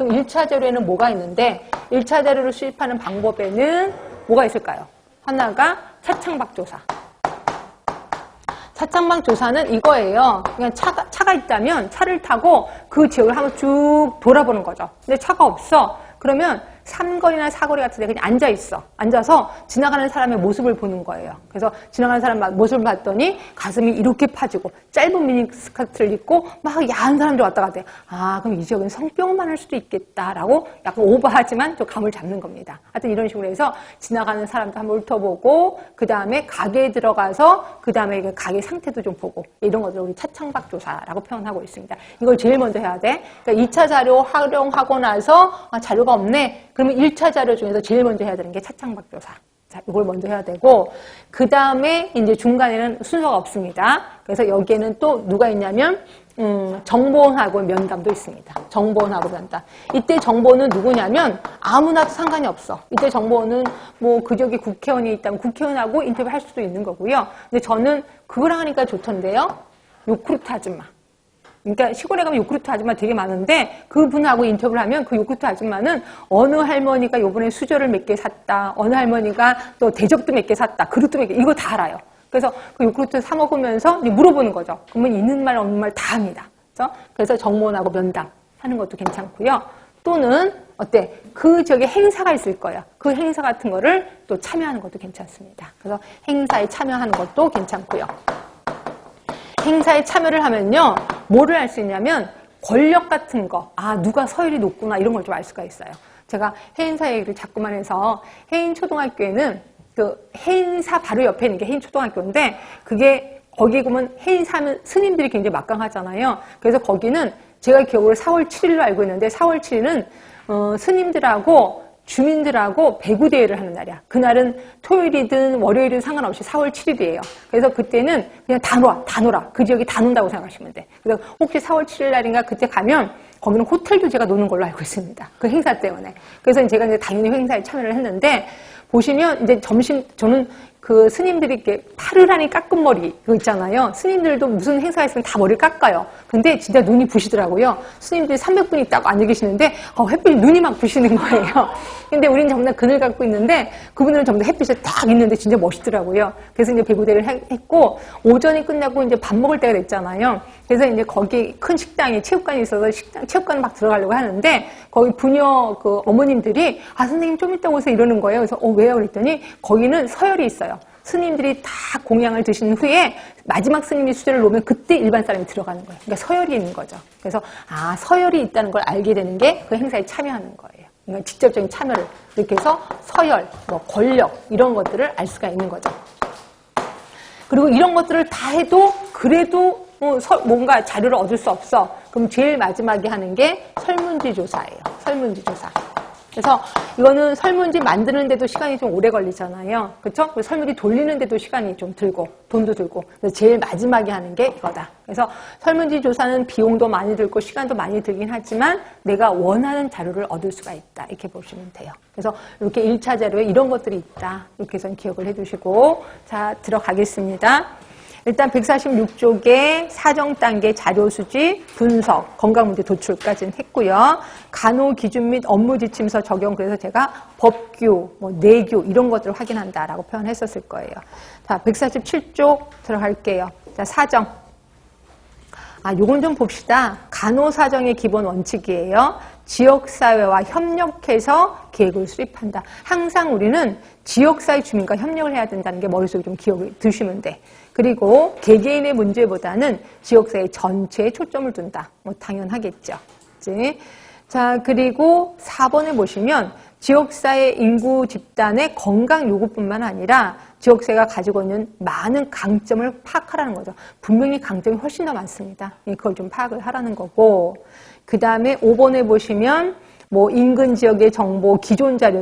그럼 1차 자료에는 뭐가 있는데 1차 자료를 수집하는 방법에는 뭐가 있을까요? 하나가 차창밖 조사. 차창밖 조사는 이거예요. 그냥 차가 있다면 차를 타고 그 지역을 한번 쭉 돌아보는 거죠. 근데 차가 없어. 그러면 삼거리나 사거리 같은 데 그냥 앉아있어. 앉아서 지나가는 사람의 모습을 보는 거예요. 그래서 지나가는 사람 모습을 봤더니 가슴이 이렇게 파지고 짧은 미니스커트를 입고 막 야한 사람들 왔다 갔다 해. 아, 그럼 이 지역은 성병을 만날 수도 있겠다라고 약간 오버하지만 좀 감을 잡는 겁니다. 하여튼 이런 식으로 해서 지나가는 사람도 한번 훑어보고 그 다음에 가게에 들어가서 그 다음에 가게 상태도 좀 보고 이런 것들을 우리 차창밖 조사라고 표현하고 있습니다. 이걸 제일 먼저 해야 돼. 그러니까 2차 자료 활용하고 나서 자료가 없네. 그러면 1차 자료 중에서 제일 먼저 해야 되는 게 차창밖 조사. 자, 이걸 먼저 해야 되고, 그 다음에 이제 중간에는 순서가 없습니다. 그래서 여기에는 또 누가 있냐면, 정보원하고 면담도 있습니다. 정보원하고 면담. 이때 정보원은 누구냐면 아무나도 상관이 없어. 이때 정보원은 뭐 그 지역에 국회의원이 있다면 국회의원하고 인터뷰할 수도 있는 거고요. 근데 저는 그걸 하니까 좋던데요. 요크루트 아줌마. 그러니까 시골에 가면 요크루트 아줌마 되게 많은데 그분하고 인터뷰를 하면 그 요크루트 아줌마는 어느 할머니가 요번에 수저를 몇 개 샀다. 어느 할머니가 또 대접도 몇 개 샀다. 그릇도 몇 개. 이거 다 알아요. 그래서 그 요크루트 사 먹으면서 물어보는 거죠. 그러면 있는 말 없는 말 다 합니다. 그래서 정보원하고 면담 하는 것도 괜찮고요. 또는 어때? 그 지역에 행사가 있을 거예요. 그 행사 같은 거를 또 참여하는 것도 괜찮습니다. 그래서 행사에 참여하는 것도 괜찮고요. 행사에 참여를 하면요. 뭐를 알 수 있냐면 권력 같은 거. 아, 누가 서열이 높구나 이런 걸 좀 알 수가 있어요. 제가 해인사 얘기를 자꾸만 해서 해인초등학교에는 그 해인사 바로 옆에 있는 게 해인초등학교인데 그게 거기 보면 해인사하면 스님들이 굉장히 막강하잖아요. 그래서 거기는 제가 기억으로 4월 7일로 알고 있는데 4월 7일은 스님들하고 주민들하고 배구대회를 하는 날이야. 그날은 토요일이든 월요일이든 상관없이 4월 7일이에요. 그래서 그때는 그냥 다 놀아. 그 지역이 다 논다고 생각하시면 돼. 그래서 혹시 4월 7일 날인가 그때 가면 거기는 호텔도 제가 노는 걸로 알고 있습니다. 그 행사 때문에. 그래서 제가 이제 당연히 행사에 참여를 했는데 보시면 이제 저는 그 스님들이 이렇게 파르라니 깎은 머리 그거 있잖아요. 스님들도 무슨 행사가 있으면 다 머리를 깎아요. 근데 진짜 눈이 부시더라고요. 스님들이 300분이 딱 앉아 계시는데 햇빛이 눈이 막 부시는 거예요. 근데 우리는 전부 다 그늘 갖고 있는데 그분들은 전부 다 햇빛에 딱 있는데 진짜 멋있더라고요. 그래서 이제 배구대를 했고 오전이 끝나고 이제 밥 먹을 때가 됐잖아요. 그래서 이제 거기 큰 식당이 체육관이 있어서 체육관 막 들어가려고 하는데 거기 부녀 그 어머님들이 선생님 좀 이따 오세요 이러는 거예요. 그래서 왜요? 그랬더니 거기는 서열이 있어요. 스님들이 다 공양을 드신 후에 마지막 스님이 수저를 놓으면 그때 일반 사람이 들어가는 거예요. 그러니까 서열이 있는 거죠. 그래서 서열이 있다는 걸 알게 되는 게 그 행사에 참여하는 거예요. 그러니까 직접적인 참여를 이렇게 해서 서열, 권력 이런 것들을 알 수가 있는 거죠. 그리고 이런 것들을 다 해도 그래도 뭔가 자료를 얻을 수 없어. 그럼 제일 마지막에 하는 게 설문지 조사예요. 설문지 조사. 그래서 이거는 설문지 만드는데도 시간이 좀 오래 걸리잖아요. 그렇죠? 설문지 돌리는데도 시간이 좀 들고 돈도 들고. 그래서 제일 마지막에 하는 게 이거다. 그래서 설문지 조사는 비용도 많이 들고 시간도 많이 들긴 하지만 내가 원하는 자료를 얻을 수가 있다. 이렇게 보시면 돼요. 그래서 이렇게 1차 자료에 이런 것들이 있다. 이렇게 해서 기억을 해두시고 자 들어가겠습니다. 일단 146쪽에 사정 단계 자료 수집, 분석, 건강문제 도출까지는 했고요. 간호 기준 및 업무 지침서 적용 그래서 제가 법규, 내규 이런 것들을 확인한다라고 표현했었을 거예요. 자, 147쪽 들어갈게요. 자, 사정. 요건 좀 봅시다. 간호사정의 기본 원칙이에요. 지역사회와 협력해서 계획을 수립한다. 항상 우리는 지역사회 주민과 협력을 해야 된다는 게 머릿속에 좀 기억을 두시면 돼. 그리고 개개인의 문제보다는 지역사회 전체에 초점을 둔다. 당연하겠죠. 그치? 자, 그리고 4번에 보시면 지역사회 인구 집단의 건강 요구뿐만 아니라 지역사회가 가지고 있는 많은 강점을 파악하라는 거죠. 분명히 강점이 훨씬 더 많습니다. 그걸 좀 파악을 하라는 거고 그 다음에 5번에 보시면 인근 지역의 정보, 기존 자료